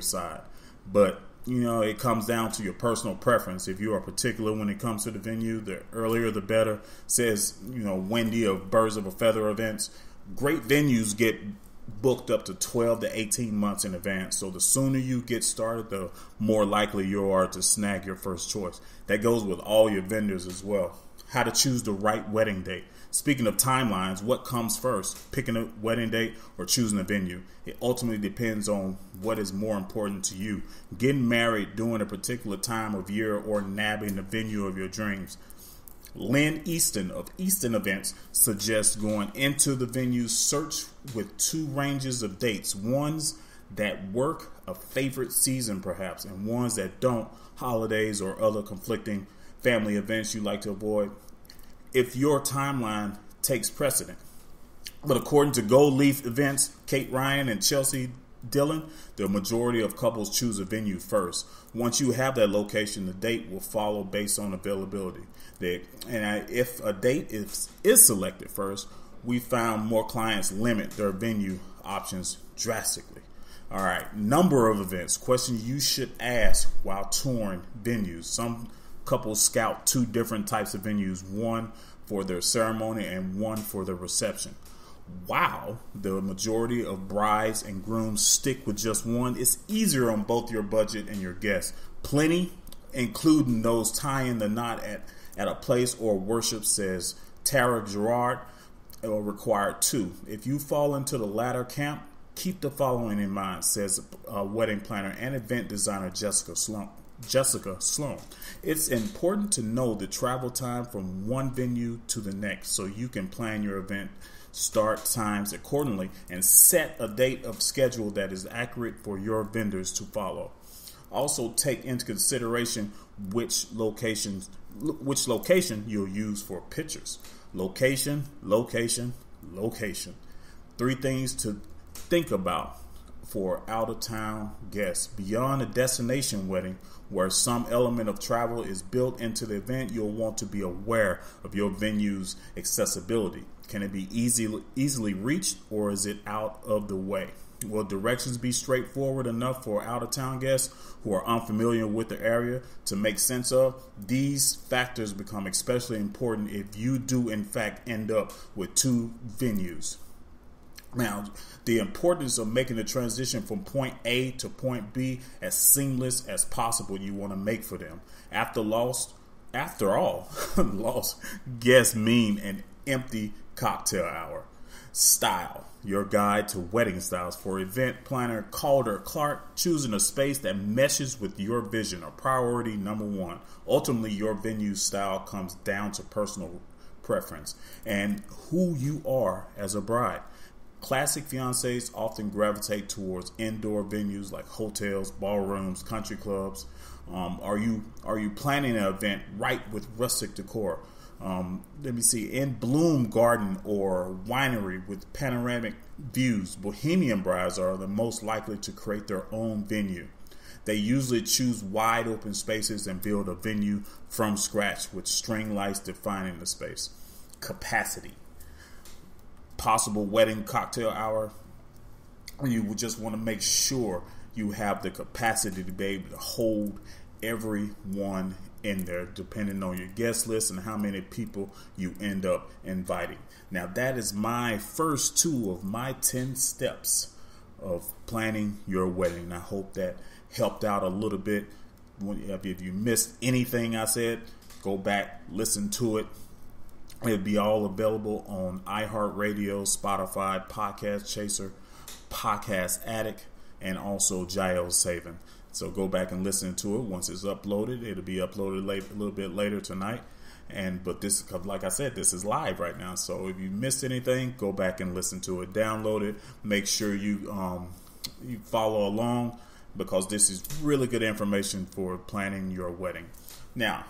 side. But it comes down to your personal preference. If you are particular when it comes to the venue, the earlier the better. Says Wendy of Birds of a Feather events. Great venues get booked up to 12 to 18 months in advance. So the sooner you get started, the more likely you are to snag your first choice. That goes with all your vendors as well. How to choose the right wedding date. Speaking of timelines, what comes first? Picking a wedding date or choosing a venue? It ultimately depends on what is more important to you. Getting married during a particular time of year or nabbing the venue of your dreams. Lynn Easton of Easton Events suggests going into the venue search with two ranges of dates. Ones that work, a favorite season perhaps, and ones that don't, holidays or other conflicting family events you like to avoid, if your timeline takes precedent. But according to Gold Leaf Events, Kate Ryan and Chelsea Dillon, the majority of couples choose a venue first. Once you have that location, the date will follow based on availability. If a date is selected first, we found more clients limit their venue options drastically. All right, number of events. Questions you should ask while touring venues. Some couples scout two different types of venues, one for their ceremony and one for the reception. Wow, the majority of brides and grooms stick with just one. It's easier on both your budget and your guests. Plenty, including those tying the knot at a place or worship, says Tara Gerard, will require two. If you fall into the latter camp, keep the following in mind, says wedding planner and event designer Jessica Sloan. It's important to know the travel time from one venue to the next so you can plan your event start times accordingly and set a date of schedule that is accurate for your vendors to follow. Also take into consideration which location you'll use for pictures. Location. Three things to think about for out-of-town guests. Beyond a destination wedding, where some element of travel is built into the event, you'll want to be aware of your venue's accessibility. Can it be easily reached, or is it out of the way? Will directions be straightforward enough for out-of-town guests who are unfamiliar with the area to make sense of? These factors become especially important if you do, in fact, end up with two venues. Now, the importance of making the transition from point A to point B as seamless as possible you want to make for them. After all, lost guests mean an empty cocktail hour. Style, your guide to wedding styles for event planner Calder Clark. Choosing a space that meshes with your vision, a priority number one. Ultimately, your venue style comes down to personal preference and who you are as a bride. Classic fiancés often gravitate towards indoor venues like hotels, ballrooms, country clubs. Are you planning an event right with rustic decor? In Bloom Garden or winery with panoramic views, bohemian brides are the most likely to create their own venue. They usually choose wide open spaces and build a venue from scratch with string lights defining the space. Capacity. Possible wedding cocktail hour. You would just want to make sure you have the capacity to be able to hold everyone in there, depending on your guest list and how many people you end up inviting. Now, that is my first two of my 10 steps of planning your wedding. I hope that helped out a little bit. If you missed anything I said, go back, listen to it. It'll be all available on iHeartRadio, Spotify, Podcast Chaser, Podcast Addict, and also Jail Saving. So go back and listen to it. Once it's uploaded, it'll be uploaded a little bit later tonight. But this, like I said, this is live right now. So if you missed anything, go back and listen to it. Download it. Make sure you follow along, because this is really good information for planning your wedding. Now,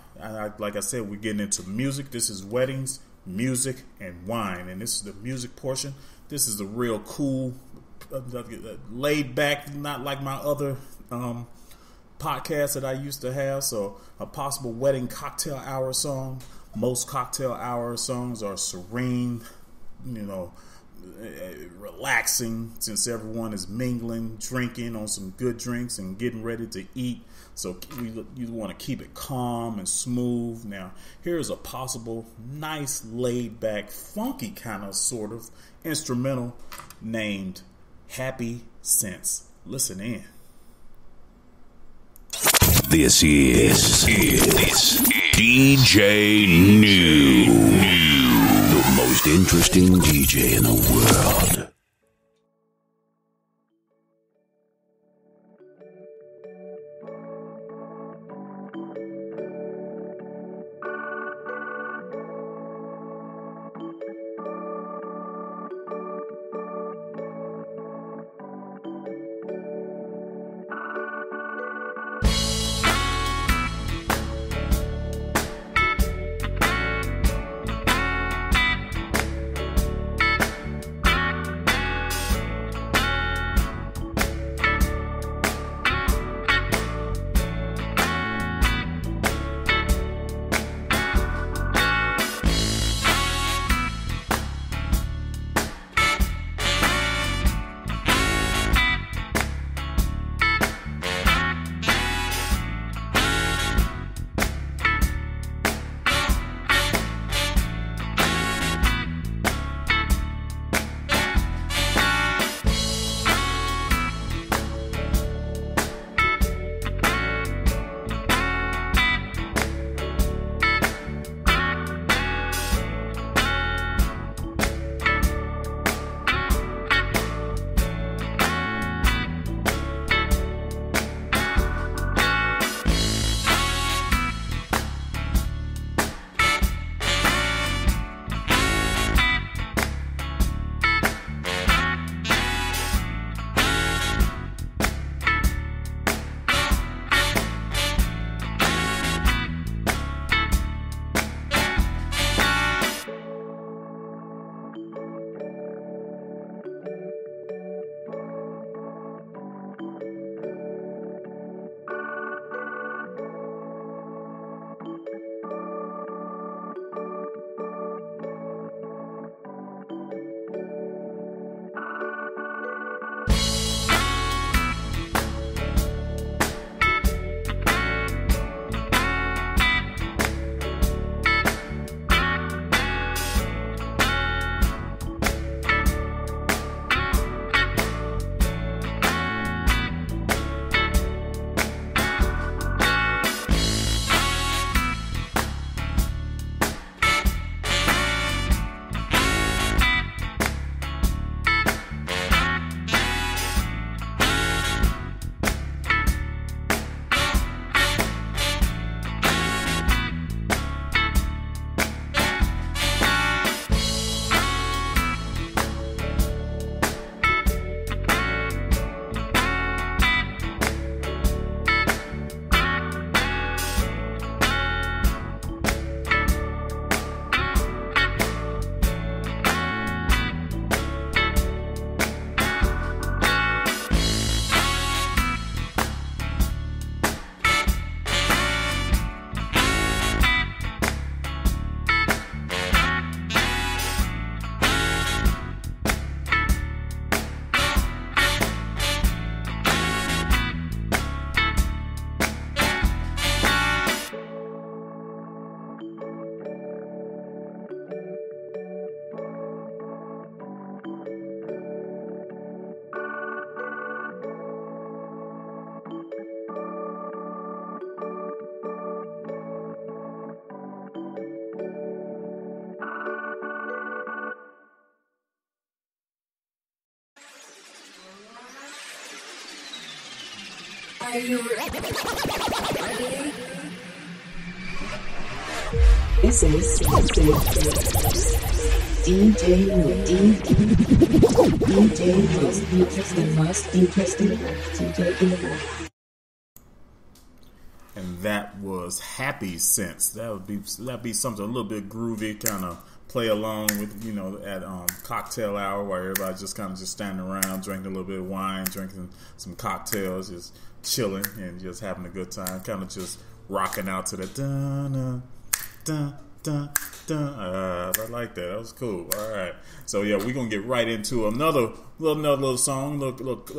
like I said, we're getting into music. This is weddings, music, and wine. And this is the music portion. This is a real cool, laid back, not like my other podcast that I used to have. So a possible wedding cocktail hour song. Most cocktail hour songs are serene, relaxing, since everyone is mingling, drinking on some good drinks and getting ready to eat. So you want to keep it calm and smooth. Now, here's a possible nice, laid-back, funky kind of sort of instrumental named Happy Sense. Listen in. This is DJ New, the most interesting DJ in the world. Are you ready? This is DJ most interesting DJ in the world. And that was Happy Sense. That'd be something a little bit groovy, kind of play along with, at cocktail hour, where everybody's just kind of just standing around, drinking a little bit of wine, drinking some cocktails, just chilling and just having a good time, kind of just rocking out to the dun dun dun I like that. That was cool. All right. So yeah, we're gonna get right into another little song. Look,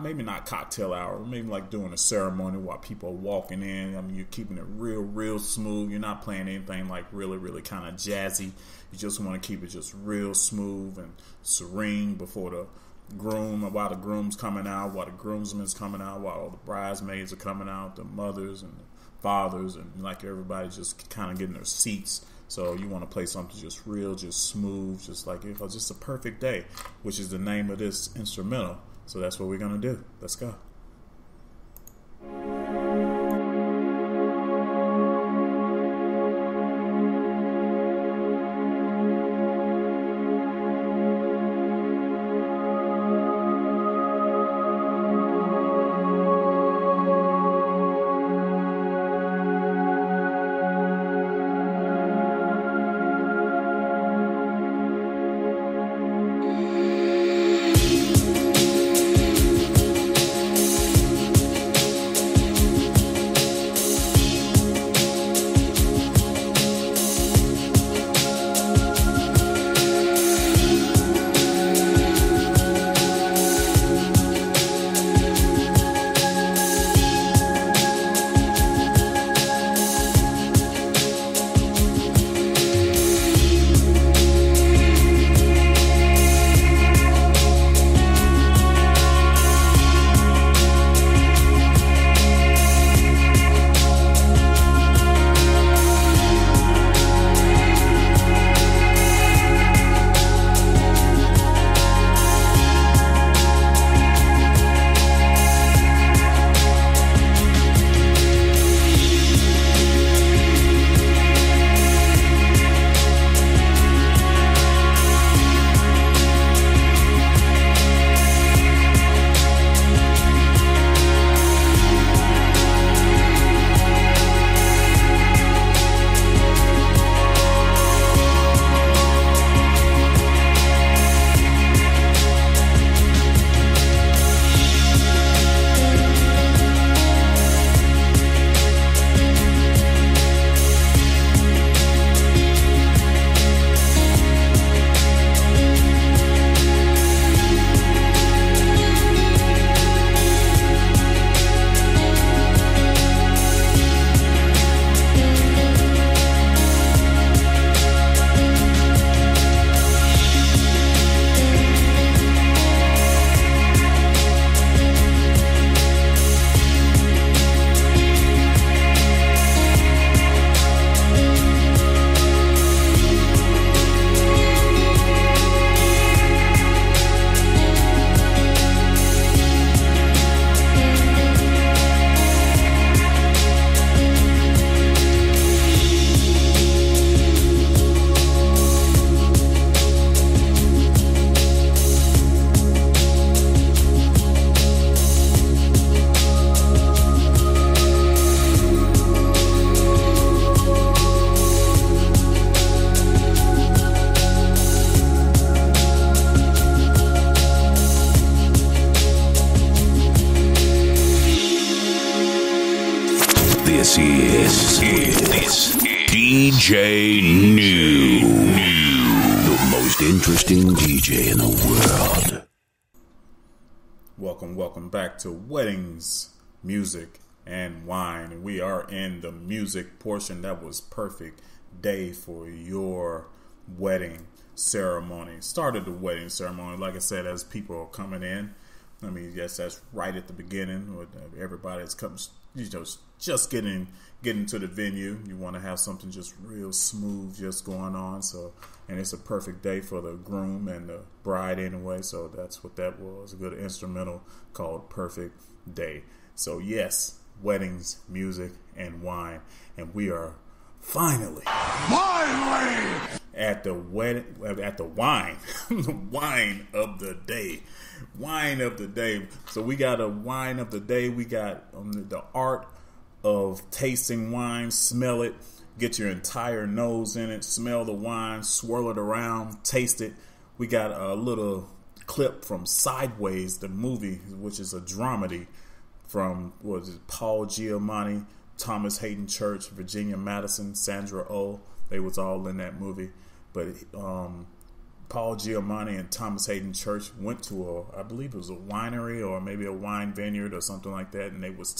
maybe not cocktail hour. Maybe like doing a ceremony while people are walking in. I mean, you're keeping it real smooth. You're not playing anything like really kind of jazzy. You just want to keep it just real smooth and serene before the while the groom's coming out, while the groomsmen's coming out, while all the bridesmaids are coming out, the mothers and the fathers, and like everybody's just kind of getting their seats. So you want to play something just real, just smooth, just like just a perfect day, which is the name of this instrumental. So that's what we're gonna do. Let's go. This is DJ New, the most interesting DJ in the world. Welcome back to Weddings, Music, and Wine. And we are in the music portion. That was perfect day for your wedding ceremony. Started the wedding ceremony, like I said, as people are coming in. I mean, yes, that's right at the beginning. Everybody that's coming, just getting to the venue. You want to have something just real smooth just going on. So, and it's a perfect day for the groom and the bride anyway. So that's what that was. A good instrumental called Perfect Day. So yes, weddings, music, and wine. And we are finally at the wine, the wine of the day. Wine of the day. So we got a wine of the day. We got the art of tasting wine. Smell it. Get your entire nose in it. Smell the wine. Swirl it around. Taste it. We got a little clip from Sideways, the movie, which is a dramedy from Paul Giamatti, Thomas Hayden Church, Virginia Madison, Sandra Oh. They was all in that movie. But Paul Giamatti and Thomas Hayden Church went to I believe it was a winery or maybe a wine vineyard or something like that, and they was